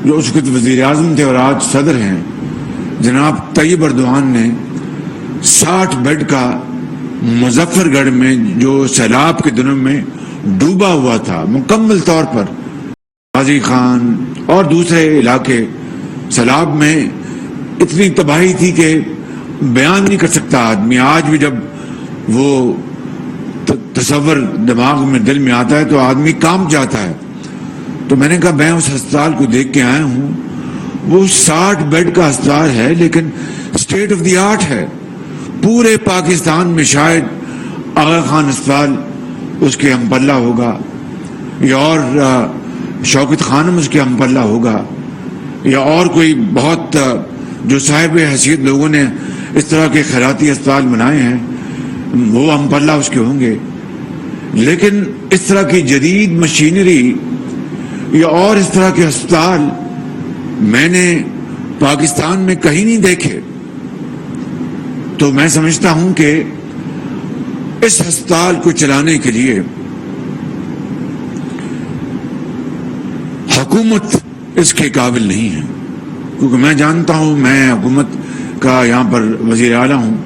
جو اس وقت وزیر اعظم تھے اور آج صدر ہیں، جناب طیب اردوان نے 60 بیڈ کا مظفر گڑھ میں جو سیلاب کے دنوں میں ڈوبا ہوا تھا مکمل طور پر، غازی خان اور دوسرے علاقے، سیلاب میں اتنی تباہی تھی کہ بیان نہیں کر سکتا آدمی۔ آج بھی جب وہ تصور دماغ میں دل میں آتا ہے تو آدمی کانپ جاتا ہے۔ تو میں نے کہا میں اس ہسپتال کو دیکھ کے آیا ہوں، وہ 60 بیڈ کا ہسپتال ہے لیکن اسٹیٹ آف دی آرٹ ہے۔ پورے پاکستان میں شاید آغا خان ہسپتال اس کے ہم پلہ ہوگا، یا اور شوکت خانم اس کے ہم پلہ ہوگا، یا اور کوئی بہت جو صاحب حیثیت لوگوں نے اس طرح کے خیراتی اسپتال بنائے ہیں وہ ہم پلہ اس کے ہوں گے۔ لیکن اس طرح کی جدید مشینری یا اور اس طرح کے ہسپتال میں نے پاکستان میں کہیں نہیں دیکھے۔ تو میں سمجھتا ہوں کہ اس ہسپتال کو چلانے کے لیے حکومت اس کے قابل نہیں ہے، کیونکہ میں جانتا ہوں، میں حکومت کا یہاں پر وزیر اعلیٰ ہوں،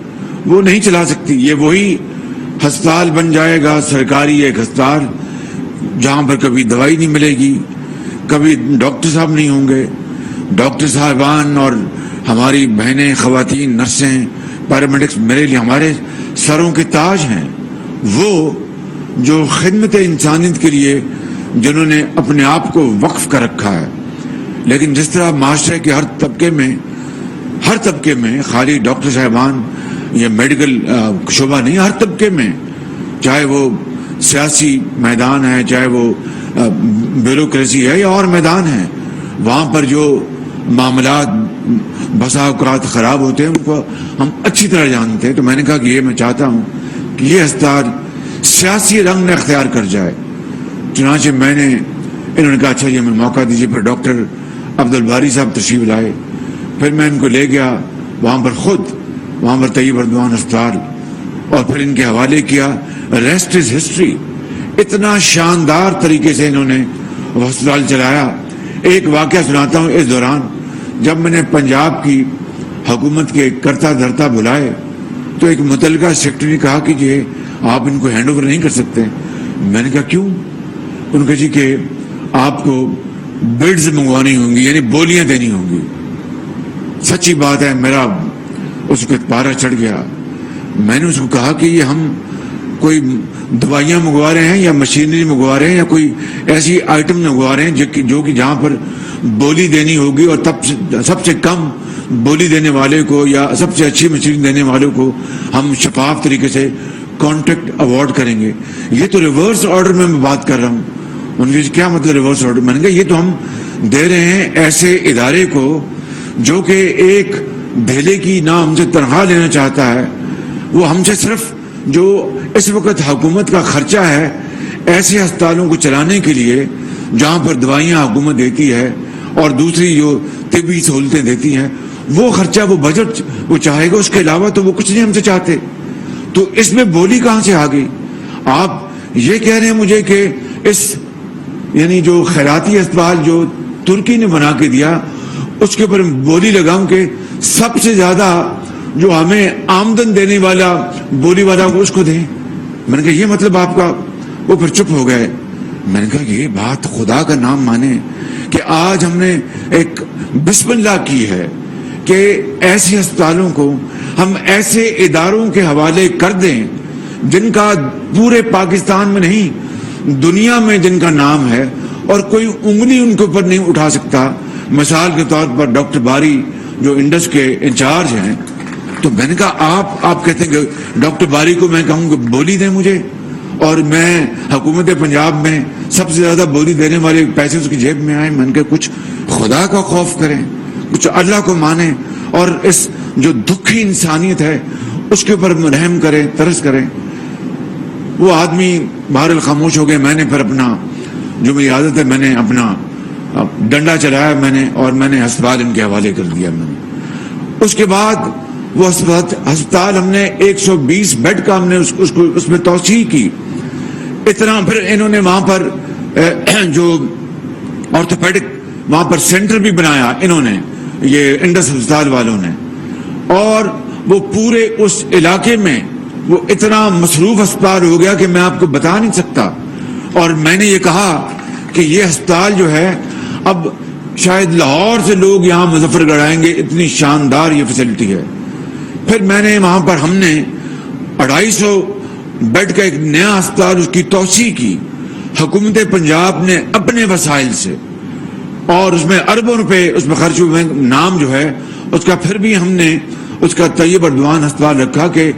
وہ نہیں چلا سکتی۔ یہ وہی ہسپتال بن جائے گا، سرکاری ایک ہسپتال جہاں پر کبھی دوائی نہیں ملے گی، کبھی ڈاکٹر صاحب نہیں ہوں گے۔ ڈاکٹر صاحبان اور ہماری بہنیں، خواتین، نرسیں، پیرامیڈکس میرے لیے ہمارے سروں کے تاج ہیں، وہ جو خدمت انسانیت کے لیے جنہوں نے اپنے آپ کو وقف کر رکھا ہے۔ لیکن جس طرح معاشرے کے ہر طبقے میں خالی ڈاکٹر صاحبان یا میڈیکل شعبہ نہیں، ہر طبقے میں، چاہے وہ سیاسی میدان ہے، چاہے وہ بیوروکریسی ہے یا اور میدان ہے، وہاں پر جو معاملات بسا اوقات خراب ہوتے ہیں ان کو ہم اچھی طرح جانتے ہیں۔ تو میں نے کہا کہ یہ میں چاہتا ہوں کہ یہ ہسپتال سیاسی رنگ نہ اختیار کر جائے۔ چنانچہ انہوں نے کہا اچھا یہ میں موقع دیجیے۔ پھر ڈاکٹر عبدالباری صاحب تشریف لائے، پھر میں ان کو لے گیا وہاں پر طیب اردوان ہسپتال، اور پھر ان کے حوالے کیا۔ Rest is history. اتنا شاندار طریقے سے انہوں نے وہ ہسپتال چلایا۔ ایک واقعہ سناتا ہوں، اس دوران جب میں نے پنجاب کی حکومت کے کرتا دھرتا بلائے تو ایک متعلقہ سیکٹری نے کہا کہ جی آپ ان کو ہینڈ اوور نہیں کر سکتے۔ میں نے کہا کیوں؟ ان کا جی کہ آپ کو بڈز منگوانی ہوں گی، یعنی بولیاں دینی ہوں گی۔ سچی بات ہے، میرا اس کو پارا چڑھ گیا۔ میں نے اس کو کہا کہ یہ ہم کوئی دوائیاں منگوا رہے ہیں یا مشینری منگوا رہے ہیں یا کوئی ایسی آئٹم منگوا رہے ہیں جو کہ جہاں پر بولی دینی ہوگی، اور تب سب سے کم بولی دینے والے کو یا سب سے اچھی مشینری دینے والوں کو ہم شفاف طریقے سے کانٹریکٹ اوارڈ کریں گے۔ یہ تو ریورس آرڈر میں بات کر رہا ہوں۔ ان کے کیا مطلب ریورس آرڈر؟ میں نے کہا یہ تو ہم دے رہے ہیں ایسے ادارے کو جو کہ ایک دھیلے کی نہ ہم سے تنخواہ لینا چاہتا ہے، وہ ہم سے صرف جو اس وقت حکومت کا خرچہ ہے ایسے ہسپتالوں کو چلانے کے لیے جہاں پر دوائیاں حکومت دیتی ہے اور دوسری جو طبی سہولتیں دیتی ہیں، وہ خرچہ، وہ بجٹ وہ چاہے گا، اس کے علاوہ تو وہ کچھ نہیں ہم سے چاہتے۔ تو اس میں بولی کہاں سے آ گئی؟ آپ یہ کہہ رہے ہیں مجھے کہ یعنی جو خیراتی اسپتال جو ترکی نے بنا کے دیا اس کے اوپر بولی لگاؤں کہ سب سے زیادہ جو ہمیں آمدن دینے والا بولی والا اس کو دیں؟ میں نے کہا یہ مطلب آپ کا؟ وہ پھر چپ ہو گئے۔ میں نے کہا یہ بات خدا کا نام مانے کہ آج ہم نے ایک بسم اللہ کی ہے کہ ایسے ہسپتالوں کو ہم ایسے اداروں کے حوالے کر دیں جن کا پورے پاکستان میں نہیں دنیا میں جن کا نام ہے اور کوئی انگلی ان کے اوپر نہیں اٹھا سکتا۔ مثال کے طور پر ڈاکٹر باری جو انڈس کے انچارج ہیں، تو میں نے کہا آپ کہتے ہیں کہ ڈاکٹر باری کو میں کہوں کہ بولی دیں مجھے، اور میں حکومت پنجاب میں سب سے زیادہ بولی دینے والے پیسے اس کی جیب میں آئے۔ میں نے کہا کچھ خدا کا خوف کریں، کچھ اللہ کو مانیں، اور اس جو دکھی انسانیت ہے اس کے اوپر رحم کریں، ترس کریں۔ وہ آدمی بہرحال خاموش ہو گئے۔ میں نے پھر اپنا جو میری عادت ہے میں نے اپنا ڈنڈا چلایا اور میں نے ہسپتال ان کے حوالے کر دیا۔ میں نے اس کے بعد وہ ہسپتال ہم نے 120 بیڈ کا ہم نے اس میں توسیع کی۔ اتنا پھر انہوں نے وہاں پر جو آرتھوپیڈک وہاں پر سینٹر بھی بنایا انہوں نے، یہ انڈس ہسپتال والوں نے، اور وہ پورے اس علاقے میں وہ اتنا مصروف ہسپتال ہو گیا کہ میں آپ کو بتا نہیں سکتا. اور میں نے یہ کہا کہ یہ ہسپتال جو ہے اب شاید لاہور سے لوگ یہاں مظفر گڑھ آئیں گے، اتنی شاندار یہ فیسلٹی ہے. پھر میں نے وہاں پر ہم نے 250 بیڈ کا ایک نیا ہسپتال اس کی توسیع کی حکومت پنجاب نے اپنے وسائل سے، اور اس میں اربوں روپے اس میں خرچ ہوئے. نام جو ہے اس کا پھر بھی ہم نے اس کا طیب اردوان ہسپتال رکھا کہ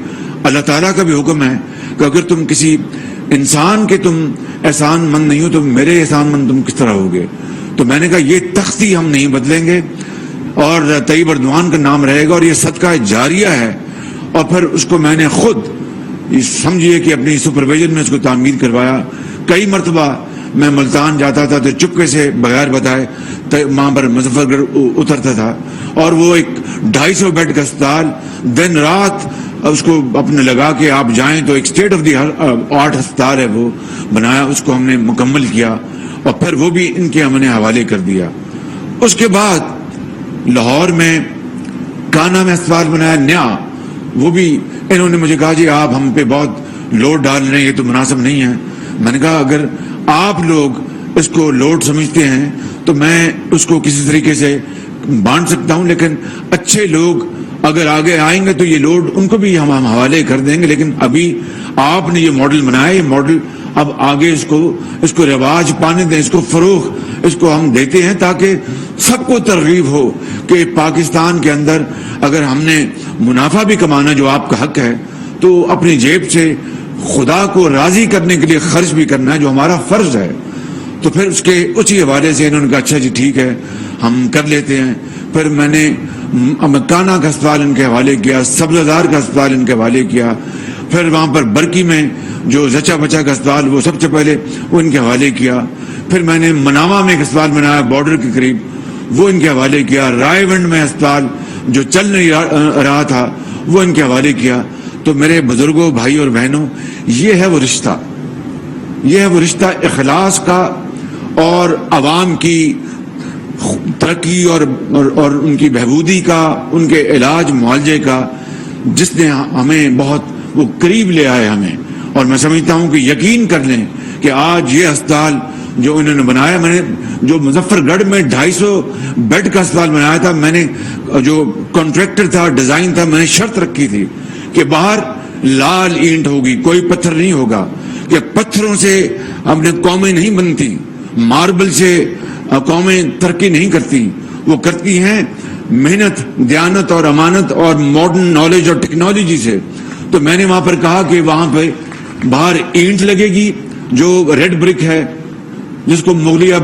اللہ تعالیٰ کا بھی حکم ہے کہ اگر تم کسی انسان کے تم احسان مند نہیں ہو تو میرے احسان مند تم کس طرح ہوگے. تو میں نے کہا یہ تختی ہم نہیں بدلیں گے اور طیب اردوان کا نام رہے گا، اور یہ صدقہ جاریہ ہے. اور پھر اس کو میں نے خود سمجھیے کہ اپنی سپرویژن میں اس کو تعمیر کروایا. کئی مرتبہ میں ملتان جاتا تھا تو چپکے سے بغیر بتائے وہاں پر مظفر گڑھ اترتا تھا، اور وہ ایک 250 بیڈ کا اسپتال دن رات اس کو اپنے لگا کے آپ جائیں تو ایک اسٹیٹ آف دی آرٹ ہسپتال ہے وہ بنایا. اس کو ہم نے مکمل کیا اور پھر وہ بھی ان کے ہم نے حوالے کر دیا. اس کے بعد لاہور میں کانا میں ہسپتال بنایا نیا، وہ بھی انہوں نے مجھے کہا جی آپ ہم پہ بہت لوڈ ڈال رہے ہیں، یہ تو مناسب نہیں ہے. میں نے کہا اگر آپ لوگ اس کو لوڈ سمجھتے ہیں تو میں اس کو کسی طریقے سے بانٹ سکتا ہوں، لیکن اچھے لوگ اگر آگے آئیں گے تو یہ لوڈ ان کو بھی ہم حوالے کر دیں گے. لیکن ابھی آپ نے یہ ماڈل بنایا، یہ ماڈل اب آگے اس کو رواج پانے دیں، اس کو فروغ اس کو ہم دیتے ہیں تاکہ سب کو ترغیب ہو کہ پاکستان کے اندر اگر ہم نے منافع بھی کمانا جو آپ کا حق ہے تو اپنی جیب سے خدا کو راضی کرنے کے لیے خرچ بھی کرنا ہے جو ہمارا فرض ہے. تو پھر اسی حوالے سے انہوں نے کہا اچھا جی ٹھیک ہے ہم کر لیتے ہیں. پھر میں نے کانا کا اسپتال ان کے حوالے کیا، سبزدار کا اسپتال ان کے حوالے کیا. پھر وہاں پر برکی میں جو زچا بچا کا اسپتال وہ سب سے پہلے وہ ان کے حوالے کیا. پھر میں نے مناوا میں ایک اسپتال بنایا بارڈر کے قریب، وہ ان کے حوالے کیا. رائے ونڈ میں اسپتال جو چل نہیں رہا تھا وہ ان کے حوالے کیا. تو میرے بزرگوں، بھائی اور بہنوں، یہ ہے وہ رشتہ اخلاص کا اور عوام کی ترقی اور ان کی بہبودی کا، ان کے علاج معالجے کا، جس نے ہمیں بہت وہ قریب لے آئے ہمیں. اور میں سمجھتا ہوں کہ یقین کر لیں کہ آج یہ اسپتال جو انہوں نے بنایا، میں نے جو مظفر گڑھ میں 250 بیڈ کا اسپتال بنایا تھا، میں نے جو کانٹریکٹر تھا، ڈیزائن تھا، میں نے شرط رکھی تھی کہ باہر لال اینٹ ہوگی، کوئی پتھر نہیں ہوگا، کہ پتھروں سے اپنے قومیں نہیں بنتی، ماربل سے قومیں ترقی نہیں کرتی، وہ کرتی ہیں محنت، دیانت اور امانت اور ماڈرن نالج اور ٹیکنالوجی سے. تو میں نے وہاں پر کہا کہ وہاں پہ باہر اینٹ لگے گی جو ریڈ برک ہے، جس کو مغلیہ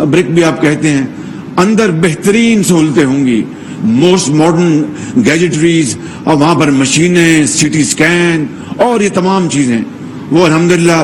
برک بھی آپ کہتے ہیں. اندر بہترین سہولتیں ہوں گی، موسٹ ماڈرن گیجٹریز، اور وہاں پر مشینیں، سی ٹی اسکین اور یہ تمام چیزیں. وہ الحمدللہ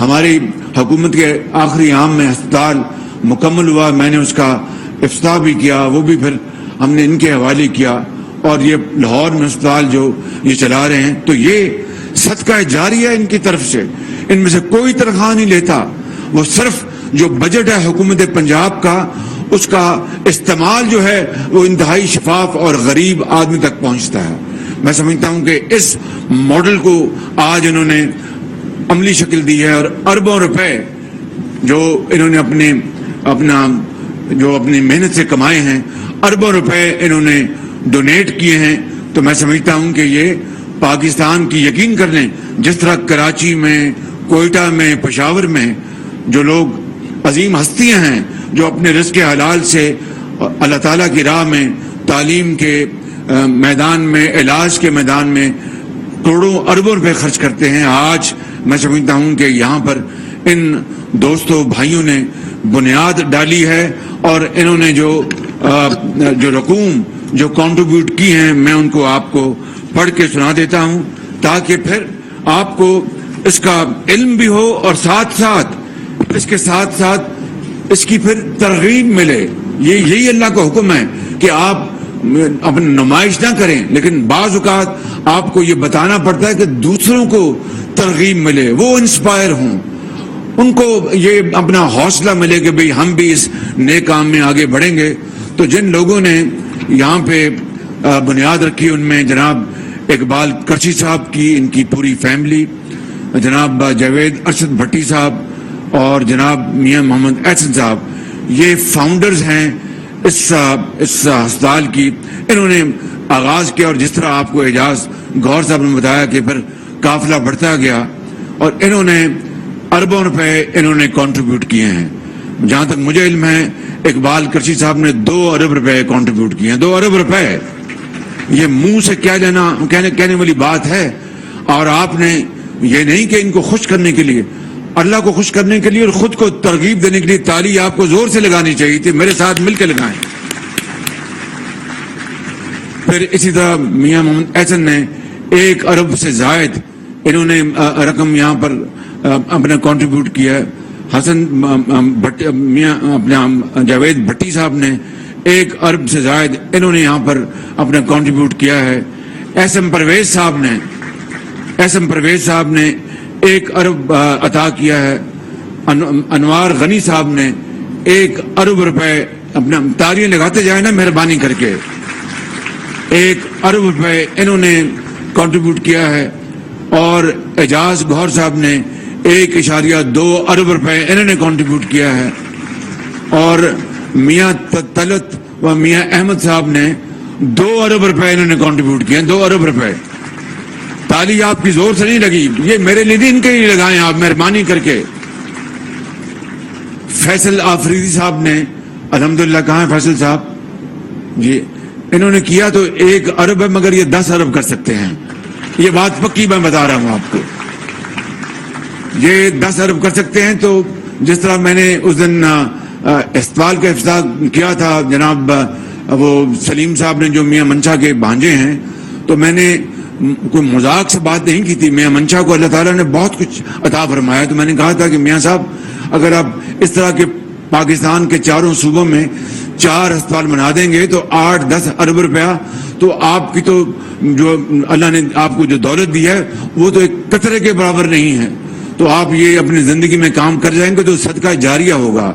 ہماری حکومت کے آخری عام میں ہسپتال مکمل ہوا. میں نے اس کا افتتاح بھی کیا، وہ بھی پھر ہم نے ان کے حوالے کیا. اور یہ لاہور میں ہسپتال جو یہ چلا رہے ہیں، تو یہ صدقہ جاریہ ان کی طرف سے، ان میں سے کوئی تنخواہ نہیں لیتا. وہ صرف جو بجٹ ہے حکومت پنجاب کا، اس کا استعمال جو ہے وہ انتہائی شفاف اور غریب آدمی تک پہنچتا ہے. میں سمجھتا ہوں کہ اس ماڈل کو آج انہوں نے عملی شکل دی ہے، اور اربوں روپے جو انہوں نے اپنی محنت سے کمائے ہیں، اربوں روپے انہوں نے ڈونیٹ کیے ہیں. تو میں سمجھتا ہوں کہ یہ پاکستان کی، یقین کر لیں، جس طرح کراچی میں، کوئٹہ میں، پشاور میں جو لوگ عظیم ہستیاں ہیں جو اپنے رزق حلال سے اللہ تعالیٰ کی راہ میں، تعلیم کے میدان میں، علاج کے میدان میں کروڑوں اربوں روپے خرچ کرتے ہیں، آج میں سمجھتا ہوں کہ یہاں پر ان دوستوں بھائیوں نے بنیاد ڈالی ہے. اور انہوں نے جو رقوم جو کنٹریبیوٹ کی ہیں، میں ان کو آپ کو پڑھ کے سنا دیتا ہوں تاکہ پھر آپ کو اس کا علم بھی ہو، اور ساتھ ساتھ اس کی پھر ترغیب ملے. یہی اللہ کا حکم ہے کہ آپ اپنی نمائش نہ کریں، لیکن بعض اوقات آپ کو یہ بتانا پڑتا ہے کہ دوسروں کو ترغیب ملے، وہ انسپائر ہوں. ان کو یہ اپنا حوصلہ ملے کہ بھئی ہم بھی اس نئے کام میں آگے بڑھیں گے. تو جن لوگوں نے یہاں پہ بنیاد رکھی ان میں جناب اقبال کرشی صاحب کی، ان کی پوری فیملی، جناب جاوید ارشد بھٹی صاحب اور جناب میاں محمد احسن صاحب، یہ فاؤنڈرز ہیں اس ہسپتال کی. انہوں نے آغاز کیا اور جس طرح آپ کو اعجاز گور صاحب نے بتایا کہ پھر قافلہ بڑھتا گیا اور انہوں نے اربوں روپے انہوں نے کنٹریبیوٹ کیے ہیں. جہاں تک مجھے علم ہے اقبال کرشی صاحب نے 2 ارب روپے کنٹریبیوٹ کیے ہیں. 2 ارب روپے یہ منہ سے کیا لینا کہنے والی بات ہے. اور آپ نے یہ نہیں کہ ان کو خوش کرنے کے لیے، اللہ کو خوش کرنے کے لیے اور خود کو ترغیب دینے کے لیے تالی آپ کو زور سے لگانی چاہیے تھی. میرے ساتھ مل کے لگائیں. پھر اسی طرح میاں محمد احسن نے 1 ارب سے زائد انہوں نے رقم یہاں پر اپنا کنٹریبیوٹ کیا ہے. حسن میاں اپنا جاوید بھٹی صاحب نے 1 ارب سے زائد انہوں نے یہاں پر اپنا کنٹریبیوٹ کیا ہے. احسن پرویز صاحب نے 1 ارب عطا کیا ہے. انوار غنی صاحب نے 1 ارب روپے اپنا تالیاں لگاتے جائیں نا مہربانی کر کے. 1 ارب روپے انہوں نے کنٹریبیوٹ کیا ہے. اور اعجاز گوہر صاحب نے 1.2 ارب روپے انہوں نے کنٹریبیوٹ کیا ہے. اور میاں طلعت و میاں احمد صاحب نے 2 ارب روپے انہوں نے کنٹریبیوٹ کیے ہیں. 2 ارب روپے. تالی آپ کی زور سے نہیں لگی، یہ میرے لیے نہیں، ان کے لیے لگائیں آپ مہربانی کر کے. فیصل آفریدی صاحب نے الحمدللہ، کہاں ہیں فیصل صاحب جی، انہوں نے کیا تو 1 ارب ہے مگر یہ 10 ارب کر سکتے ہیں. یہ بات پکی میں بتا رہا ہوں آپ کو، یہ 10 ارب کر سکتے ہیں. تو جس طرح میں نے اس دن اسپتال کا افتتاح کیا تھا، جناب وہ سلیم صاحب نے جو میاں منشا کے بھانجے ہیں، تو میں نے کوئی مذاق سے بات نہیں کی تھی. میاں منشا کو اللہ تعالیٰ نے بہت کچھ عطا فرمایا، تو میں نے کہا تھا کہ میاں صاحب اگر آپ اس طرح کے پاکستان کے 4 صوبوں میں 4 ہسپتال بنا دیں گے تو 8-10 ارب روپیہ، تو آپ کی تو جو اللہ نے آپ کو جو دولت دی ہے وہ تو ایک قطرے کے برابر نہیں ہے. تو آپ یہ اپنی زندگی میں کام کر جائیں گے تو صدقہ جاریہ ہوگا.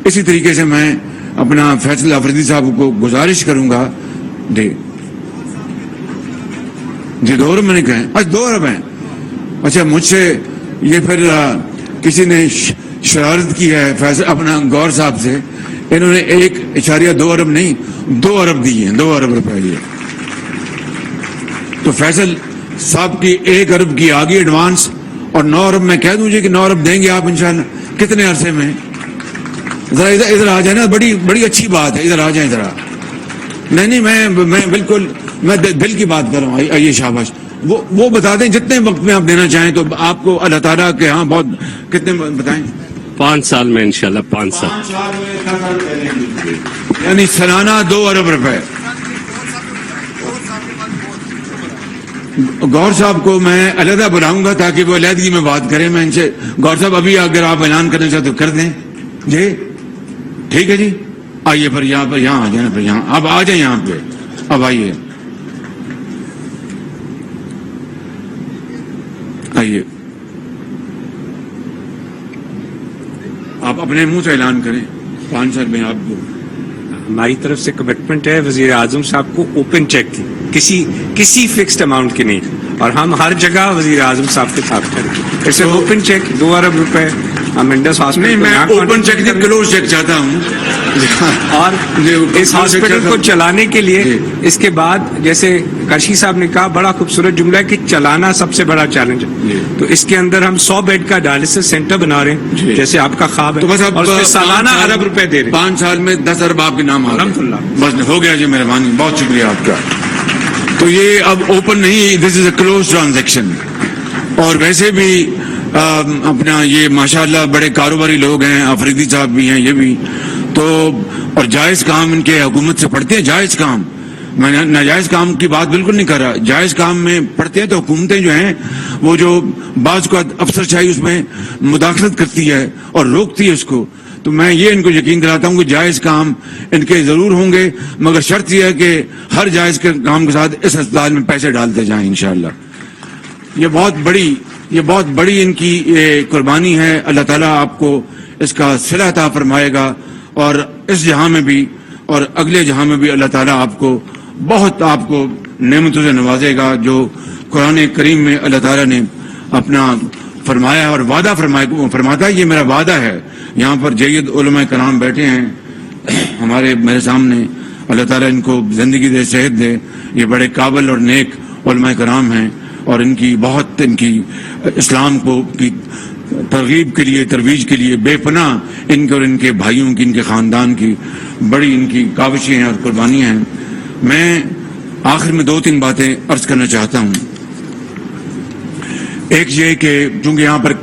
اسی طریقے سے میں اپنا فیصل آفریدی صاحب کو گزارش کروں گا. جی 2 ارب میں نے کہیں، اچھا 2 ارب ہیں. اچھا مجھ سے یہ پھر کسی نے شرارت کی ہے فیصل اپنا گور صاحب سے، انہوں نے 1.2 ارب نہیں 2 ارب دیے ہیں. 2 ارب روپے لیے. تو فیصل صاحب کی 1 ارب کی آگے ایڈوانس، اور 9 ارب میں کہہ دوں جی کہ 9 ارب دیں گے آپ انشاءاللہ. کتنے عرصے میں؟ ذرا ادھر آ جائیں نا، بڑی اچھی بات ہے، ادھر آ جائیں ذرا. نہیں میں بالکل میں دل کی بات کر رہا ہوں. آئیے شاباش. وہ بتا دیں جتنے وقت میں آپ دینا چاہیں. تو آپ کو اللہ تعالیٰ کے ہاں بہت کتنے بتائیں؟ 5 سال میں انشاءاللہ 5 سال میں یعنی سالانہ 2 ارب روپے. گور صاحب کو میں علیحدہ بلاؤں گا تاکہ وہ علیحدگی میں بات کریں. میں ان سے گور صاحب ابھی اگر آپ اعلان کرنا چاہتے تو کر دیں جی. ٹھیک ہے جی. آئیے پھر یہاں آ جائیں. پھر یہاں اب آ جائیں یہاں پہ. اب آئیے آپ اپنے منہ سے اعلان کریں. 5 سال میں آپ کو ہماری طرف سے کمٹمنٹ ہے وزیر اعظم صاحب کو اوپن چیک کی، کسی فکسڈ اماؤنٹ کی نہیں، اور ہم ہر جگہ وزیر اعظم صاحب کے ساتھ کریں. اسے اوپن چیک 2 ارب روپے ہم انڈس ہاسپٹل میں اوپن چیک نہیں کلوز چیک چاہتا ہوں. اور اس ہاسپٹل کو چلانے کے لیے اس کے بعد جیسے کرشی صاحب نے کہا بڑا خوبصورت جملہ ہے کہ چلانا سب سے بڑا چیلنج ہے. تو اس کے اندر ہم 100 بیڈ کا ڈائلسس سینٹر بنا رہے ہیں جیسے آپ کا خواب ہے، اور اس پہ سالانہ ارب روپے دے رہے ہیں. 5 سال میں 10 ارب آپ کے نام آ الحمدللہ. بس ہو گیا جی. مہربانی، بہت شکریہ آپ کا. تو یہ اب اوپن نہیں، دس از اے کلوز ٹرانزیکشن. اور ویسے بھی اپنا یہ ماشاءاللہ بڑے کاروباری لوگ ہیں، آفریدی صاحب بھی ہیں، یہ بھی تو. اور جائز کام ان کے حکومت سے پڑھتے ہیں. جائز کام، میں ناجائز کام کی بات بالکل نہیں کر رہا. جائز کام میں پڑھتے ہیں تو حکومتیں جو ہیں وہ جو بعض کو افسر شاہی اس میں مداخلت کرتی ہے اور روکتی ہے اس کو. تو میں یہ ان کو یقین دلاتا ہوں کہ جائز کام ان کے ضرور ہوں گے، مگر شرط یہ ہے کہ ہر جائز کے کام کے ساتھ اس اسپتال میں پیسے ڈالتے جائیں انشاءاللہ. یہ بہت بڑی یہ بہت بڑی ان کی قربانی ہے. اللہ تعالیٰ آپ کو اس کا صلہ عطا فرمائے گا اور اس جہاں میں بھی اور اگلے جہاں میں بھی اللہ تعالیٰ آپ کو بہت آپ کو نعمتوں سے نوازے گا. جو قرآن کریم میں اللہ تعالیٰ نے اپنا فرمایا اور وعدہ فرماتا ہے, یہ میرا وعدہ ہے. یہاں پر جید علماء کرام بیٹھے ہیں میرے سامنے, اللہ تعالیٰ ان کو زندگی دے, صحت دے. یہ بڑے قابل اور نیک علماء کرام ہیں اور ان کی اسلام کو کی ترغیب کے لیے, ترویج کے لیے بے پناہ ان کے اور ان کے بھائیوں کی, ان کے خاندان کی بڑی ان کی کاوشیں ہیں اور قربانیاں ہیں. میں آخر میں 2-3 باتیں عرض کرنا چاہتا ہوں. ایک یہ کہ چونکہ یہاں پر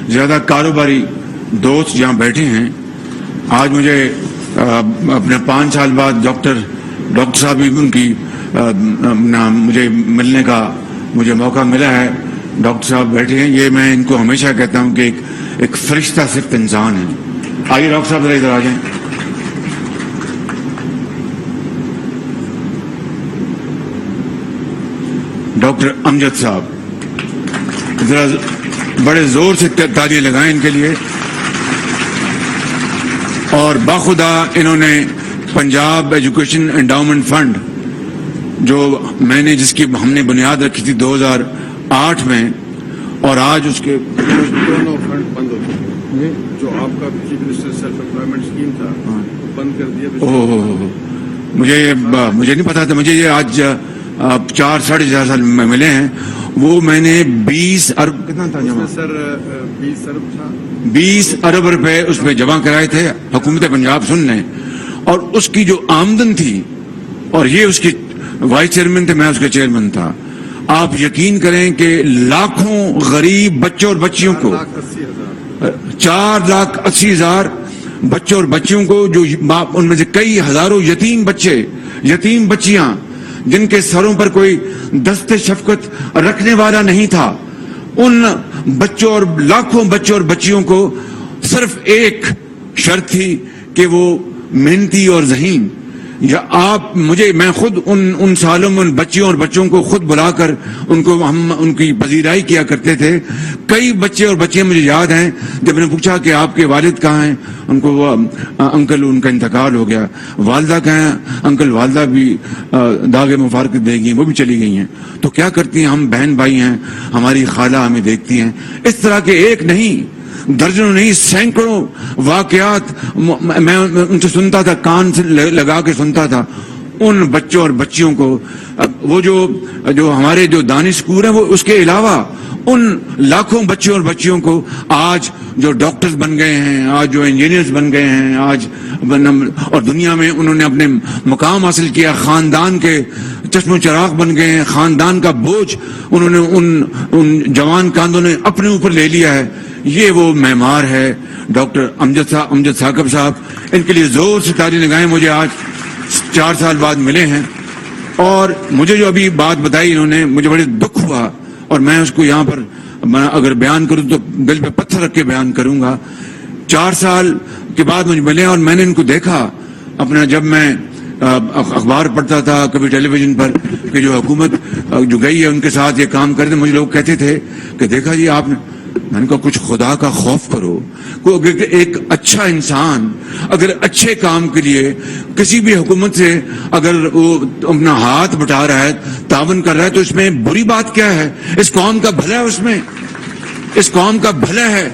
زیادہ کاروباری دوست یہاں بیٹھے ہیں, آج مجھے اپنے 5 سال بعد ڈاکٹر صاحب بھی ان کی مجھے ملنے کا مجھے موقع ملا ہے. ڈاکٹر صاحب بیٹھے ہیں, یہ میں ان کو ہمیشہ کہتا ہوں کہ ایک فرشتہ صرف انسان ہے. آئیے ڈاکٹر صاحب ذرا ادھر آ جائیں. ڈاکٹر امجد صاحب ذرا بڑے زور سے تالیاں لگائیں ان کے لیے. اور باخدا انہوں نے پنجاب ایجوکیشن انڈاؤمنٹ فنڈ جو جس کی ہم نے بنیاد رکھی تھی 2008 میں, اور آج اس کے دونوں فنڈ بند ہو گئے. جو آپ کا chief minister self employment scheme تھا بند کر دیا. مجھے نہیں پتا تھا. مجھے یہ آج 4-4.5 سال میں ملے ہیں. وہ میں نے 20 ارب کتنا تھا جمع سر 20 ارب تھا 20 ارب روپے اس میں جمع کرائے تھے. حکومت پنجاب سن لیں, اور اس کی جو آمدن تھی, اور یہ اس کی وائس چیئرمین تھے, میں اس کے چیئرمین تھا. آپ یقین کریں کہ لاکھوں غریب بچوں اور بچیوں کو 4,80,000 بچوں اور بچیوں کو, جو ان میں سے کئی ہزاروں یتیم بچے, یتیم بچیاں جن کے سروں پر کوئی دست شفقت رکھنے والا نہیں تھا, ان بچوں اور لاکھوں بچوں اور بچیوں کو صرف ایک شرط تھی کہ وہ محنتی اور ذہین. یا میں خود ان سالوں میں ان بچیوں اور بچوں کو خود بلا کر ہم ان کی پذیرائی کیا کرتے تھے. کئی بچے اور بچیاں مجھے یاد ہیں, جب میں نے پوچھا کہ آپ کے والد کہاں ہیں, ان کو وہ انکل ان کا انتقال ہو گیا. والدہ کہاں ہیں, انکل والدہ بھی داغ مفارقت دے گئی, وہ بھی چلی گئی ہیں. تو کیا کرتی ہیں, ہم بہن بھائی ہیں, ہماری خالہ ہمیں دیکھتی ہیں. اس طرح کے ایک نہیں, درجنوں نہیں, سینکڑوں واقعات میں ان سے سنتا تھا, کان سے لگا کے سنتا تھا. ان بچوں اور بچیوں کو, وہ جو ہمارے جو دانش اسکول ہیں, وہ اس کے علاوہ ان لاکھوں بچوں اور بچیوں کو آج جو ڈاکٹرز بن گئے ہیں, آج جو انجینئرز بن گئے ہیں, آج اور دنیا میں انہوں نے اپنے مقام حاصل کیا, خاندان کے چشم و چراغ بن گئے ہیں, خاندان کا بوجھ انہوں نے ان جوان کاندوں نے اپنے اوپر لے لیا ہے. یہ وہ معمار ہے ڈاکٹر امجد ثاقب صاحب. ان کے لیے زور سے تالی لگائیں. مجھے آج 4 سال بعد ملے ہیں, اور مجھے جو ابھی بات بتائی انہوں نے, مجھے بڑے دکھ ہوا, اور میں اس کو یہاں پر اگر بیان کروں تو دل پہ پتھر رکھ کے بیان کروں گا. 4 سال کے بعد مجھے ملے, اور میں نے ان کو دیکھا اپنا, جب میں اخبار پڑھتا تھا کبھی ٹیلی ویژن پر کہ جو حکومت جو گئی ہے ان کے ساتھ یہ کام کرتے, مجھے لوگ کہتے تھے کہ دیکھا جی آپ نے, میں نے کہا کچھ خدا کا خوف کرو. ایک اچھا انسان اگر اچھے کام کے لیے کسی بھی حکومت سے اگر وہ اپنا ہاتھ بٹا رہا ہے, تعاون کر رہا ہے, تو اس میں بری بات کیا ہے؟ اس قوم کا بھلا ہے, اس میں اس قوم کا بھلا ہے.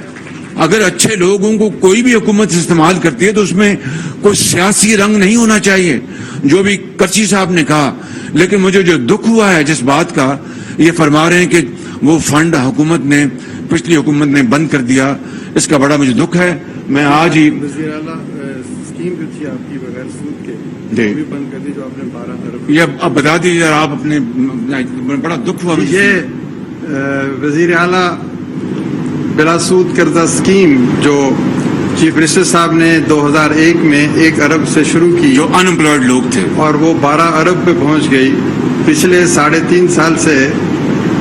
اگر اچھے لوگوں کو کوئی بھی حکومت استعمال کرتی ہے تو اس میں کوئی سیاسی رنگ نہیں ہونا چاہیے, جو بھی کرچی صاحب نے کہا. لیکن مجھے جو دکھ ہوا ہے جس بات کا, یہ فرما رہے ہیں کہ وہ فنڈ پچھلی حکومت نے بند کر دیا. اس کا بڑا مجھے دکھ ہے. میں آج ہی وزیر اعلیٰ اسکیم جو تھی آپ کی بغیر سود کے وہ بھی بند کر دی, جو آپ نے 12 ارب. یہ اب بتا دیجیے آپ اپنے, بڑا دکھ ہوا. یہ وزیر اعلیٰ بلا سود کردہ اسکیم جو چیف منسٹر صاحب نے 2001 میں 1 ارب سے شروع کی, جو ان امپلائڈ لوگ تھے, اور وہ 12 ارب پہ پہنچ گئی. پچھلے 3.5 سال سے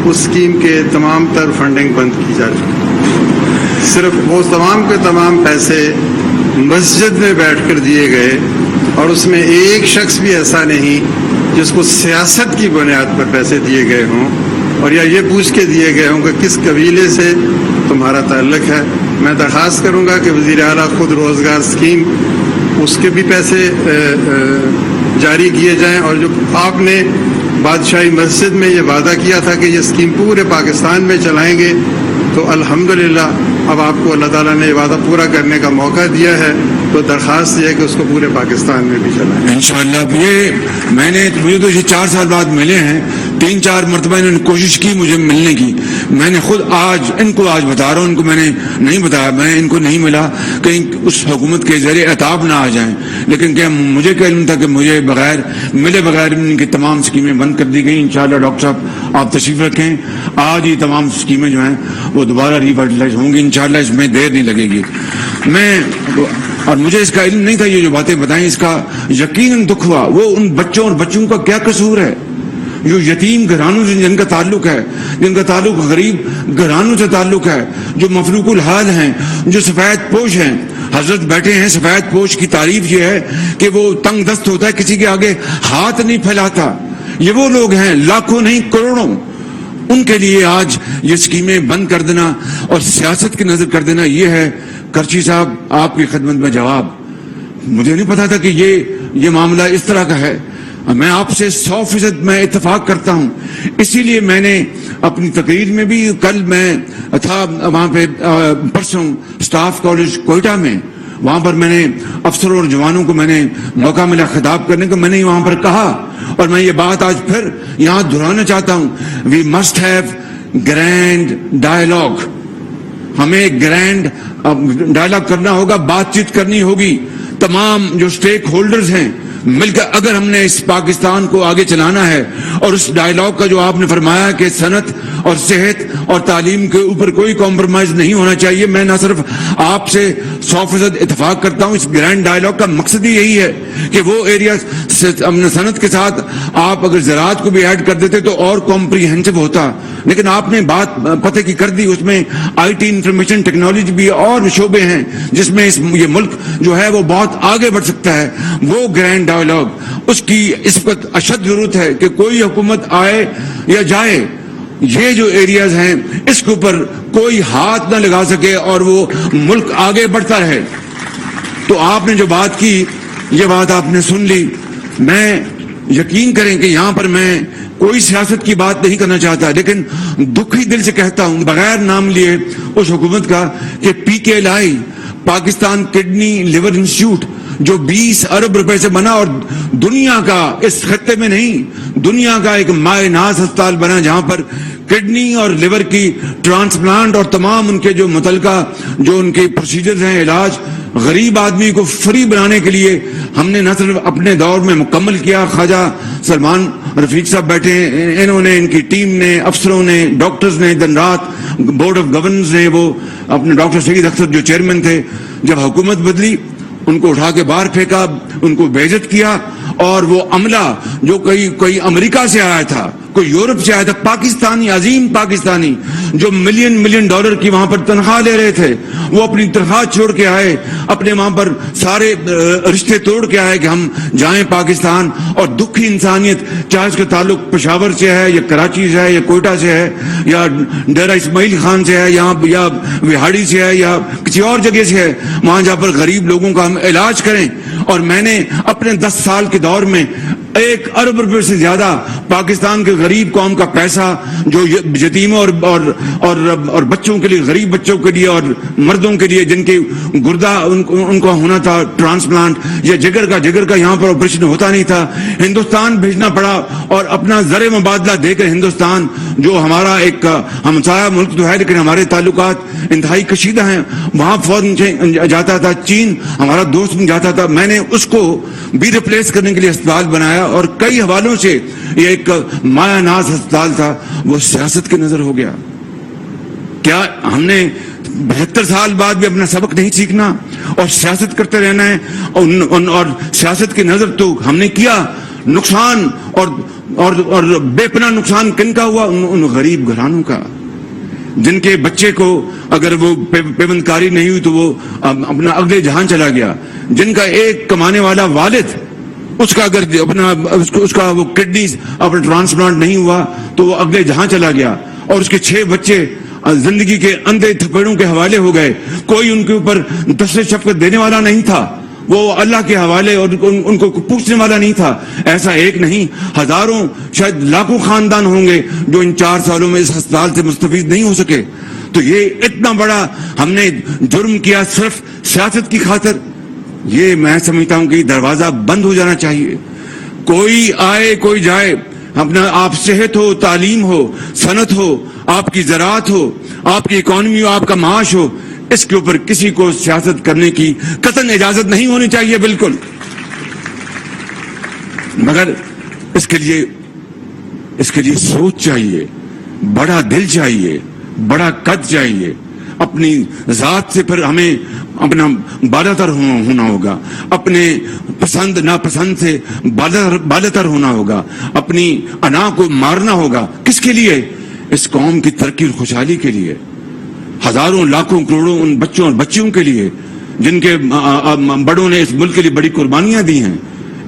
اس اسکیم کے تمام تر فنڈنگ بند کی جا چکی. صرف وہ تمام کے تمام پیسے مسجد میں بیٹھ کر دیے گئے, اور اس میں ایک شخص بھی ایسا نہیں جس کو سیاست کی بنیاد پر پیسے دیے گئے ہوں. اور یا یہ پوچھ کے دیے گئے ہوں کہ کس قبیلے سے تمہارا تعلق ہے. میں درخواست کروں گا کہ وزیر اعلیٰ خود روزگار اسکیم اس کے بھی پیسے جاری کیے جائیں, اور جو آپ نے بادشاہی مسجد میں یہ وعدہ کیا تھا کہ یہ اسکیم پورے پاکستان میں چلائیں گے, تو الحمدللہ اب آپ کو اللہ تعالیٰ نے یہ وعدہ پورا کرنے کا موقع دیا ہے, تو درخواست یہ ہے کہ اس کو پورے پاکستان میں بھی چلائیں. انشاءاللہ. یہ مجھے تو یہ 4 سال بعد ملے ہیں, 3-4 مرتبہ انہوں نے کوشش کی مجھے ملنے کی. میں نے خود ان کو آج بتا رہا ہوں, ان کو میں نے نہیں بتایا, میں ان کو نہیں ملا کہیں اس حکومت کے ذریعے عطاب نہ آ جائیں, لیکن کہ مجھے کیا علم تھا کہ مجھے ملے بغیر ان کی تمام اسکیمیں بند کر دی گئی. انشاءاللہ ڈاکٹر صاحب آپ تشریف رکھیں, آج یہ تمام اسکیمیں جو ہیں وہ دوبارہ ریوائٹلائز ہوں گی انشاءاللہ, اس میں دیر نہیں لگے گی. اور مجھے اس کا علم نہیں تھا, یہ جو باتیں بتائیں اس کا یقیناً دکھ ہوا. وہ ان بچوں اور بچوں کا کیا قصور ہے جو یتیم گھرانوں سے جن کا تعلق ہے, جن کا تعلق غریب گھرانوں سے تعلق ہے, جو مفلوق الحال ہیں, جو سفید پوش ہیں. حضرت بیٹھے ہیں, سفید پوش کی تعریف یہ ہے کہ وہ تنگ دست ہوتا ہے, کسی کے آگے ہاتھ نہیں پھیلاتا. یہ وہ لوگ ہیں, لاکھوں نہیں کروڑوں. ان کے لیے آج یہ اسکیمیں بند کر دینا اور سیاست کی نظر کر دینا, یہ ہے کرچی صاحب آپ کی خدمت میں جواب. مجھے نہیں پتا تھا کہ یہ معاملہ اس طرح کا ہے. میں آپ سے 100% میں اتفاق کرتا ہوں. اسی لیے میں نے اپنی تقریر میں بھی, کل میں تھا وہاں پہ پرسوں اسٹاف کالج کوئٹہ میں, وہاں پر میں نے افسروں اور جوانوں کو میں نے موقع ملا خطاب کرنے کا. میں نے وہاں پر کہا, اور میں یہ بات آج پھر یہاں دہرانا چاہتا ہوں, we must have grand dialogue. ہمیں گرینڈ ڈائلاگ کرنا ہوگا, بات چیت کرنی ہوگی. تمام جو اسٹیک ہولڈرز ہیں مل کر اگر ہم نے اس پاکستان کو آگے چلانا ہے, اور اس ڈائلاگ کا جو آپ نے فرمایا کہ صنعت اور صحت اور تعلیم کے اوپر کوئی کمپرومائز نہیں ہونا چاہیے, میں نہ صرف آپ سے 100% اتفاق کرتا ہوں. اس گرینڈ ڈائلاگ کا مقصد ہی یہی ہے کہ وہ ایریا صنعت کے ساتھ آپ اگر زراعت کو بھی ایڈ کر دیتے تو اور کمپریہنسو ہوتا, لیکن آپ نے بات پتہ کی کر دی. اس میں IT انفارمیشن ٹیکنالوجی بھی اور شعبے ہیں جس میں یہ ملک جو ہے وہ بہت آگے بڑھ سکتا ہے. وہ گرینڈ ڈائلاگ, اس کی اس وقت اشد ضرورت ہے کہ کوئی حکومت آئے یا جائے, یہ جو ایریاز ہیں اس کے اوپر کوئی ہاتھ نہ لگا سکے اور وہ ملک آگے بڑھتا رہے. تو آپ نے جو بات کی, یہ بات آپ نے سن لی. میں یقین کریں کہ یہاں پر میں کوئی سیاست کی بات نہیں کرنا چاہتا, لیکن دکھی دل سے کہتا ہوں بغیر نام لیے اس حکومت کا کہ PKLI Pakistan kidney liver institute جو 20 ارب روپے سے بنا, اور دنیا کا, اس خطے میں نہیں, دنیا کا ایک مائع ناز ہسپتال بنا جہاں پر کڈنی اور لیور کی ٹرانسپلانٹ اور تمام ان کے جو متعلقہ جو ان کے پروسیجرز ہیں, علاج غریب آدمی کو فری بنانے کے لیے ہم نے نہ صرف اپنے دور میں مکمل کیا. خواجہ سلمان رفیق صاحب بیٹھے ہیں, انہوں نے, ان کی ٹیم نے, افسروں نے, ڈاکٹرز نے دن رات, بورڈ آف گورننس نے, وہ اپنے ڈاکٹر سعید اختر جو چیئرمین تھے, جب حکومت بدلی ان کو اٹھا کے باہر پھینکا, ان کو بےعزت کیا. اور وہ عملہ جو کوئی امریکہ سے آیا تھا, کوئی یورپ سے آیا تھا, پاکستانی, عظیم پاکستانی جو ملین ڈالر کی وہاں پر تنخواہ لے رہے تھے, وہ اپنی تنخواہ چھوڑ کے آئے, اپنے وہاں پر سارے رشتے توڑ کے آئے کہ ہم جائیں پاکستان. اور دکھی انسانیت, چاہے اس کا تعلق پشاور سے ہے یا کراچی سے ہے یا کوئٹہ سے ہے یا ڈیرہ اسماعیل خان سے ہے یا وہاڑی سے ہے یا کسی اور جگہ سے ہے, وہاں جہاں پر غریب لوگوں کا ہم علاج کریں. اور میں نے اپنے 10 سال کے دور میں 1 ارب روپے سے زیادہ پاکستان کے غریب قوم کا پیسہ جو یتیموں اور بچوں کے لیے, غریب بچوں کے لیے اور مردوں کے لیے جن کے گردہ ان کو ہونا تھا ٹرانسپلانٹ, یا جگر کا یہاں پر آپریشن ہوتا نہیں تھا, ہندوستان بھیجنا پڑا. اور اپنا زر مبادلہ دے کر ہندوستان جو ہمارا ایک ہمسایہ ملک تو ہے لیکن ہمارے تعلقات انتہائی کشیدہ ہیں, وہاں فوراً جاتا تھا. چین ہمارا دوست بھی جاتا تھا. میں نے اس کو بھی ریپلیس کرنے کے لیے اسپتال بنایا, اور کئی حوالوں سے یہ ایک مایا ناز ہسپتال تھا, وہ سیاست کی نظر ہو گیا. کیا ہم نے 72 سال بعد بھی اپنا سبق نہیں سیکھنا اور سیاست کرتے رہنا ہے؟ اور سیاست کی نظر تو ہم نے کیا. نقصان اور بے پناہ نقصان کن کا ہوا؟ ان غریب گھرانوں کا جن کے بچے کو اگر وہ پیوند کاری نہیں ہوئی تو وہ اپنا اگلے جہان چلا گیا, جن کا ایک کمانے والا والد اس کا اگر اپنا اس کا وہ کڈنی اپنا ٹرانسپلانٹ نہیں ہوا تو وہ اگلے جہاں چلا گیا، اور اس کے 6 بچے زندگی کے اندھے تھپڑوں کے حوالے ہو گئے. کوئی ان کے اوپر دست شفقت دینے والا نہیں تھا، وہ اللہ کے حوالے اور ان کو پوچھنے والا نہیں تھا. ایسا ایک نہیں، ہزاروں شاید لاکھوں خاندان ہوں گے جو ان 4 سالوں میں اس ہسپتال سے مستفید نہیں ہو سکے. تو یہ اتنا بڑا ہم نے جرم کیا صرف سیاست کی خاطر. یہ میں سمجھتا ہوں کہ دروازہ بند ہو جانا چاہیے. کوئی آئے کوئی جائے، اپنا آپ صحت ہو، تعلیم ہو، صنعت ہو، آپ کی زراعت ہو، آپ کی اکانومی ہو، آپ کا معاش ہو، اس کے اوپر کسی کو سیاست کرنے کی قطعاً اجازت نہیں ہونی چاہیے بالکل. مگر اس کے لیے سوچ چاہیے، بڑا دل چاہیے، بڑا قد چاہیے. اپنی ذات سے پھر ہمیں اپنا بالاتر ہونا ہوگا، اپنے پسند ناپسند سے بالاتر ہونا ہوگا، اپنی انا کو مارنا ہوگا. کس کے لیے؟ اس قوم کی ترقی اور خوشحالی کے لیے. ہزاروں لاکھوں کروڑوں ان بچوں اور بچیوں کے لیے جن کے بڑوں نے اس ملک کے لیے بڑی قربانیاں دی ہیں.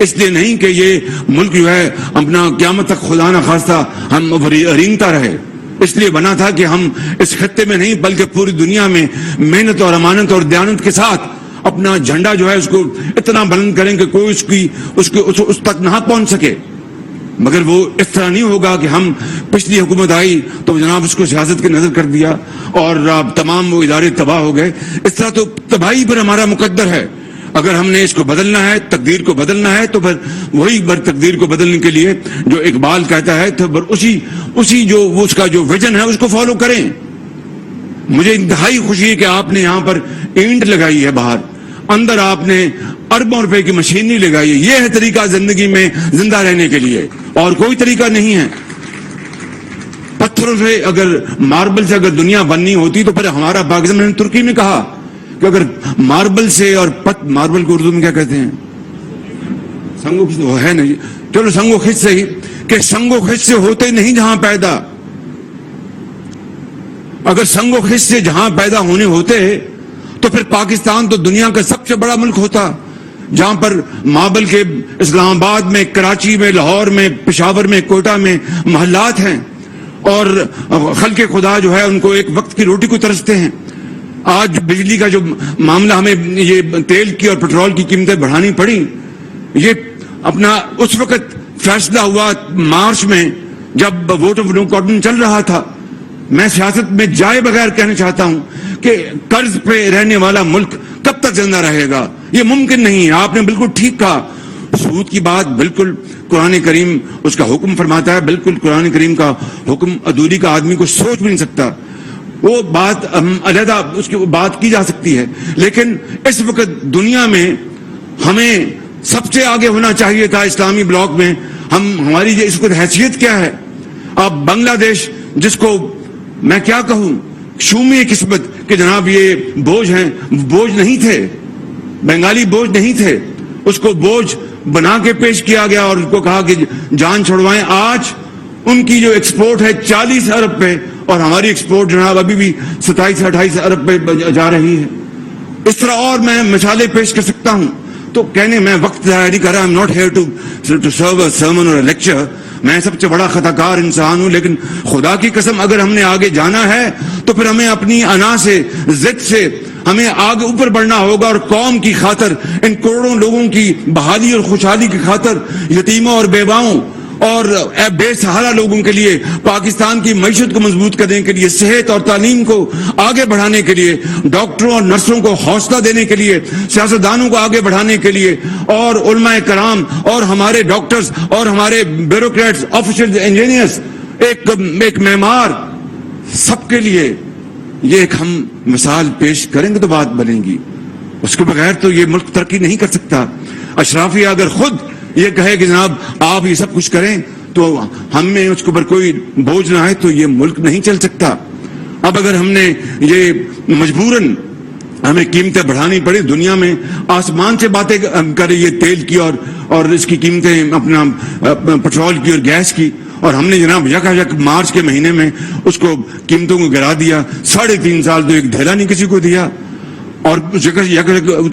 اس لیے نہیں کہ یہ ملک جو ہے اپنا قیامت تک خدا نہ خواستہ ہم رینگتا رہے. اس لیے بنا تھا کہ ہم اس خطے میں نہیں بلکہ پوری دنیا میں محنت اور امانت اور دیانت کے ساتھ اپنا جھنڈا جو ہے اس کو اتنا بلند کریں کہ کوئی اس تک نہ پہنچ سکے. مگر وہ اس طرح نہیں ہوگا کہ ہم پچھلی حکومت آئی تو جناب اس کو سیاست کے نظر کر دیا اور تمام وہ ادارے تباہ ہو گئے. اس طرح تو تباہی پر ہمارا مقدر ہے. اگر ہم نے اس کو بدلنا ہے، تقدیر کو بدلنا ہے، تو پھر وہی تقدیر کو بدلنے کے لیے جو اقبال کہتا ہے تو اسی جو اس کا جو ویژن ہے اس کو فالو کریں. مجھے انتہائی خوشی ہے کہ آپ نے یہاں پر اینٹ لگائی ہے، باہر اندر آپ نے اربوں روپے کی مشینری لگائی ہے. یہ ہے طریقہ زندگی میں زندہ رہنے کے لیے، اور کوئی طریقہ نہیں ہے. پتھروں سے اگر ماربل سے اگر دنیا بننی ہوتی تو پھر ہمارا پاکستان میں ترکی نے کہا کہ اگر ماربل سے اور ماربل کو اردو میں کیا کہتے ہیں؟ سنگو خش ہے نا، چلو سنگو خش سے ہی، کہ سنگو خش سے ہوتے نہیں جہاں پیدا. اگر سنگو خش سے جہاں پیدا ہونے ہوتے تو پھر پاکستان تو دنیا کا سب سے بڑا ملک ہوتا، جہاں پر مابل کے اسلام آباد میں، کراچی میں، لاہور میں، پشاور میں، کوئٹہ میں محلات ہیں، اور خلق خدا جو ہے ان کو ایک وقت کی روٹی کو ترستے ہیں. آج بجلی کا جو معاملہ، ہمیں یہ تیل کی اور پٹرول کی قیمتیں بڑھانی پڑی، یہ اپنا اس وقت فیصلہ ہوا مارچ میں جب ووٹ آف نو کانفیڈنس چل رہا تھا. میں سیاست میں جائے بغیر کہنا چاہتا ہوں کہ قرض پہ رہنے والا ملک کب تک زندہ رہے گا؟ یہ ممکن نہیں ہے. آپ نے بالکل ٹھیک کہا، سود کی بات بالکل قرآن کریم اس کا حکم فرماتا ہے، بالکل قرآن کریم کا حکم ادھوری کا آدمی کو سوچ بھی نہیں سکتا. وہ بات علیحدہ اس کی بات کی جا سکتی ہے، لیکن اس وقت دنیا میں ہمیں سب سے آگے ہونا چاہیے تھا. اسلامی بلاک میں ہماری اس وقت حیثیت کیا ہے؟ اب بنگلہ دیش، جس کو میں کیا کہوں، شومی قسمت کہ جناب یہ بوجھ ہیں، بوجھ نہیں تھے، بنگالی بوجھ نہیں تھے، اس کو بوجھ بنا کے پیش کیا گیا اور اس کو کہا کہ جان چھڑوائیں. آج ان کی جو ایکسپورٹ ہے 40 ارب پہ، اور ہماری ایکسپورٹ جناب ابھی بھی 27 سے 28 ارب پہ جا رہی ہے. اس طرح اور میں مثالیں پیش کر سکتا ہوں. تو کہنے میں وقت ضائع نہیں کر رہا. I'm not here to serve a sermon or a lecture. میں سب سے بڑا خطا کار انسان ہوں، لیکن خدا کی قسم اگر ہم نے آگے جانا ہے تو پھر ہمیں اپنی انا سے، ضد سے ہمیں آگے اوپر بڑھنا ہوگا، اور قوم کی خاطر، ان کروڑوں لوگوں کی بحالی اور خوشحالی کی خاطر، یتیموں اور بیواؤں اور بے سہارا لوگوں کے لیے، پاکستان کی معیشت کو مضبوط کرنے کے لیے، صحت اور تعلیم کو آگے بڑھانے کے لیے، ڈاکٹروں اور نرسوں کو حوصلہ دینے کے لیے، سیاستدانوں کو آگے بڑھانے کے لیے، اور علماء کرام اور ہمارے ڈاکٹرز اور ہمارے بیوروکریٹس، آفیسرز، انجینئرز، ایک معمار، سب کے لیے یہ ایک ہم مثال پیش کریں گے تو بات بنے گی. اس کے بغیر تو یہ ملک ترقی نہیں کر سکتا. اشرافیہ اگر خود یہ کہے کہ جناب آپ یہ سب کچھ کریں تو ہم میں اس کے اوپر کوئی بوجھ نہ آئے تو یہ ملک نہیں چل سکتا. اب اگر ہم نے یہ مجبوراً ہمیں قیمتیں بڑھانی پڑی، دنیا میں آسمان سے باتیں کریں یہ تیل کی اور اس کی قیمتیں، اپنا پٹرول کی اور گیس کی، اور ہم نے جناب یک مارچ کے مہینے میں اس کو قیمتوں کو گرا دیا. 3.5 سال تو ایک دھیلا نہیں کسی کو دیا، اور اس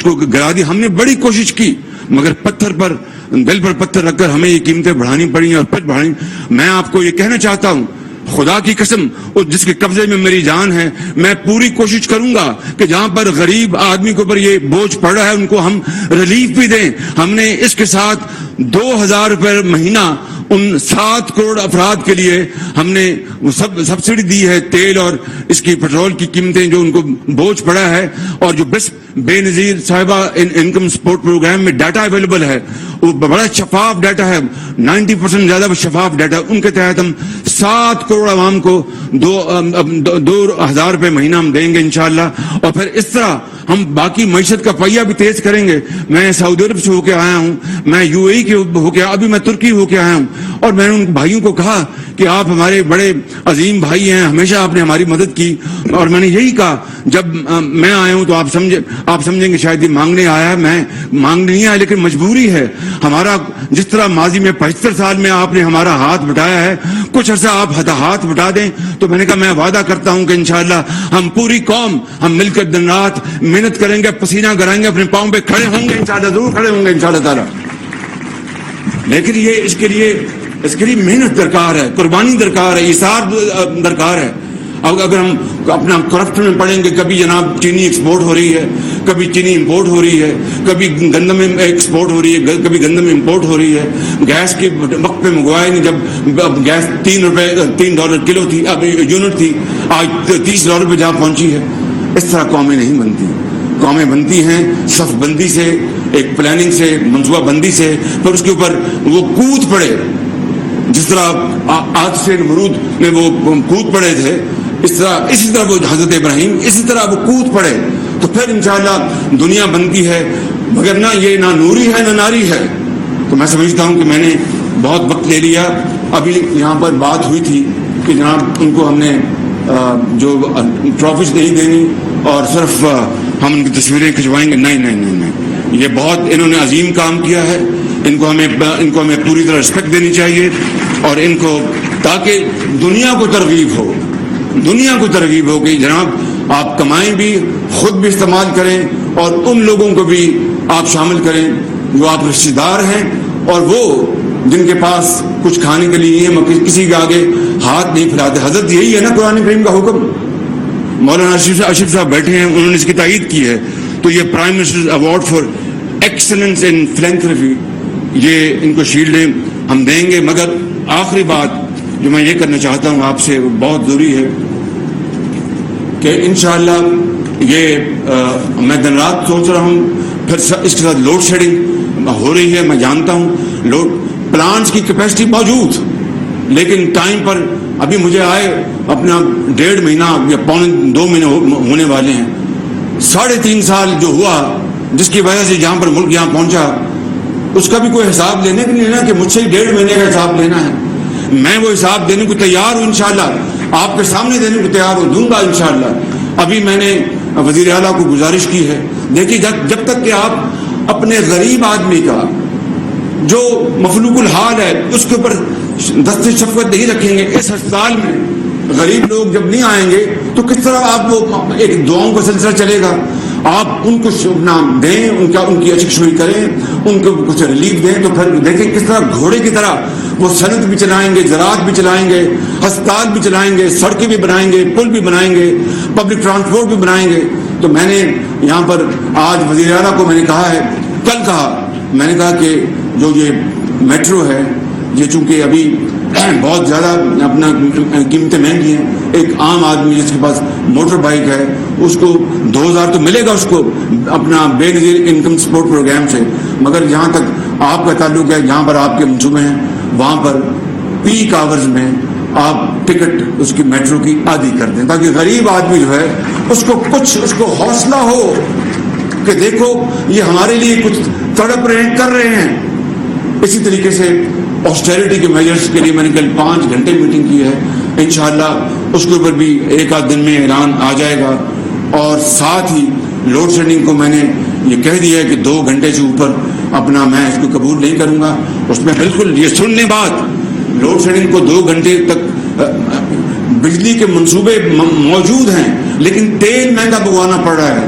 کو گرا دیا. ہم نے بڑی کوشش کی، مگر پتھر پر دل پر پتھر رکھ کر ہمیں یہ قیمتیں بڑھانی پڑی اور پھر بڑھانی. میں آپ کو یہ کہنا چاہتا ہوں, خدا کی قسم جس کے قبضے میں میری جان ہے, میں پوری کوشش کروں گا کہ جہاں پر غریب آدمی کے اوپر یہ بوجھ پڑ رہا ہے ان کو ہم ریلیف بھی دیں. ہم نے اس کے ساتھ 2,000 روپے مہینہ ان 7 کروڑ افراد کے لیے ہم نے سبسڈی دی ہے, تیل اور اس کی پیٹرول کی قیمتیں جو ان کو بوجھ پڑا ہے. اور جو بے نظیر صاحبہ انکم سپورٹ پروگرام میں ڈیٹا اویلیبل ہے وہ بڑا شفاف ڈیٹا ہے, 90% زیادہ شفاف ڈیٹا. ان کے تحت ہم 7 کروڑ عوام کو 2,000 روپے مہینہ ہم دیں گے انشاءاللہ. اور پھر اس طرح ہم باقی معیشت کا پہیہ بھی تیز کریں گے. میں سعودی عرب سے ہو کے آیا ہوں, میں UAE کے ہو کے, ابھی میں ترکی ہو کے آیا ہوں, اور میں نے ان بھائیوں کو کہا کہ آپ ہمارے بڑے عظیم بھائی ہیں, ہمیشہ آپ نے ہماری مدد کی. اور میں نے یہی کہا جب میں آیا ہوں تو آپ سمجھیں گے شاید یہ مانگنے آیا ہے, میں مانگنے نہیں آیا لیکن مجبوری ہے ہمارا. جس طرح ماضی میں 75 سال میں آپ نے ہمارا ہاتھ بٹایا ہے, کچھ عرصہ آپ ہاتھ بٹا دیں. تو میں نے کہا میں وعدہ کرتا ہوں کہ انشاءاللہ ہم پوری قوم ہم مل کر دن رات محنت کریں گے, پسینہ گرائیں گے, اپنے پاؤں پہ کھڑے ہوں گے انشاءاللہ, ضرور کھڑے ہوں گے انشاءاللہ تعالی. لیکن یہ اس کے لیے محنت درکار ہے, قربانی درکار ہے, ایثار درکار ہے. اب اگر ہم اپنا کرپشن میں پڑیں گے, کبھی جناب چینی ایکسپورٹ ہو رہی ہے, کبھی چینی امپورٹ ہو رہی ہے, کبھی گندم ایکسپورٹ ہو رہی ہے, کبھی گندم امپورٹ ہو رہی ہے. گیس کے وقت پہ منگوایا نہیں, جب گیس $3 کلو تھی, اب یونٹ تھی, آج $30 پہ جہاں پہنچی ہے. اس طرح قومیں نہیں بنتی. قومیں بنتی ہیں صف بندی سے, ایک پلاننگ سے, منصوبہ بندی سے, پھر اس کے اوپر وہ کود پڑے. جس طرح آج سے نمرود میں وہ کود پڑے تھے, اسی طرح وہ حضرت ابراہیم اسی طرح وہ کود پڑے, تو پھر انشاءاللہ دنیا بنتی ہے. مگر نہ یہ نہ نوری ہے نہ ناری ہے. تو میں سمجھتا ہوں کہ میں نے بہت وقت لے لیا. ابھی یہاں پر بات ہوئی تھی کہ جناب ان کو ہم نے جو ٹرافیز نہیں دینی اور صرف ہم ان کی تصویریں کھنچوائیں گے. نہیں, یہ بہت انہوں نے عظیم کام کیا ہے. ان کو ہمیں پوری طرح رسپیکٹ دینی چاہیے, اور ان کو تاکہ دنیا کو ترغیب ہو کہ جناب آپ کمائیں بھی, خود بھی استعمال کریں, اور ان لوگوں کو بھی آپ شامل کریں جو آپ رشتہ دار ہیں, اور وہ جن کے پاس کچھ کھانے کے لیے ہیں, کسی کے آگے ہاتھ نہیں پھیلاتے. حضرت یہی ہے نا قرآن کریم کا حکم. مولانا اشرف صاحب بیٹھے ہیں, انہوں نے اس کی تائید کی ہے. تو یہ prime minister award for excellence in philanthropy, یہ ان کو شیلڈیں ہم دیں گے. مگر آخری بات جو میں یہ کرنا چاہتا ہوں آپ سے, وہ بہت ضروری ہے کہ انشاءاللہ یہ میں دن رات سوچ رہا ہوں. پھر اس کے ساتھ لوڈ شیڈنگ ہو رہی ہے, میں جانتا ہوں. پلانٹس کی کیپیسٹی موجود, لیکن ٹائم پر ابھی مجھے آئے اپنا 1.5 مہینہ یا 2 مہینے ہونے والے ہیں. 3.5 سال جو ہوا, جس کی وجہ سے جہاں پر ملک یہاں پہنچا, اس کا بھی کوئی حساب لینے کے لیے لینا کہ مجھ سے 1.5 مہینے کا حساب لینا ہے. میں وہ حساب دینے کو تیار ہوں انشاءاللہ, آپ کے سامنے دینے کو تیار ہوں, دوں گا انشاءاللہ. ابھی میں نے وزیر اعلیٰ کو گزارش کی ہے, دیکھیے جب تک کہ آپ اپنے غریب آدمی کا جو مفلوق الحال ہے اس کے اوپر دست شفقت نہیں رکھیں گے, اس ہسپتال میں غریب لوگ جب نہیں آئیں گے تو کس طرح آپ وہ ایک دعاؤں کا سلسلہ چلے گا. آپ ان کو نام دیں, ان کی اچکشوئی کریں, ان کو کچھ ریلیف دیں, تو پھر دیکھیں کس طرح گھوڑے کی طرح وہ صنعت بھی چلائیں گے, زراعت بھی چلائیں گے, ہسپتال بھی چلائیں گے, سڑکیں بھی بنائیں گے, پل بھی بنائیں گے, پبلک ٹرانسپورٹ بھی بنائیں گے. تو میں نے یہاں پر آج وزیر اعلیٰ کو میں نے کہا ہے, کل کہا, میں نے کہا کہ جو یہ میٹرو ہے, یہ چونکہ ابھی بہت زیادہ اپنا قیمتیں مہنگی ہیں, ایک عام آدمی جس کے پاس موٹر بائک ہے اس کو 2,000 تو ملے گا اس کو اپنا بے نظیر انکم سپورٹ پروگرام سے. مگر جہاں تک آپ کا تعلق ہے, جہاں پر آپ کے منصوبے ہیں, وہاں پر پیک آورز میں آپ ٹکٹ اس کی میٹرو کی عادی کر دیں, تاکہ غریب آدمی جو ہے اس کو حوصلہ ہو کہ دیکھو یہ ہمارے لیے کچھ تڑپ رہے ہیں, کر رہے ہیں. اسی طریقے سے آسٹیریٹی کے میجرز کے لیے میں نے کل 5 گھنٹے میٹنگ کی ہے. انشاءاللہ اس کے اوپر بھی 1 آدھ دن میں اعلان آ جائے گا. اور ساتھ ہی لوڈ شیڈنگ کو میں نے یہ کہہ دیا ہے کہ 2 گھنٹے سے اوپر اپنا میں اس کو قبول نہیں کروں گا. اس میں بالکل یہ سن لیں بات, لوڈ شیڈنگ کو 2 گھنٹے تک بجلی کے منصوبے موجود ہیں, لیکن تیل مہنگا بگوانا پڑ رہا ہے.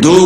2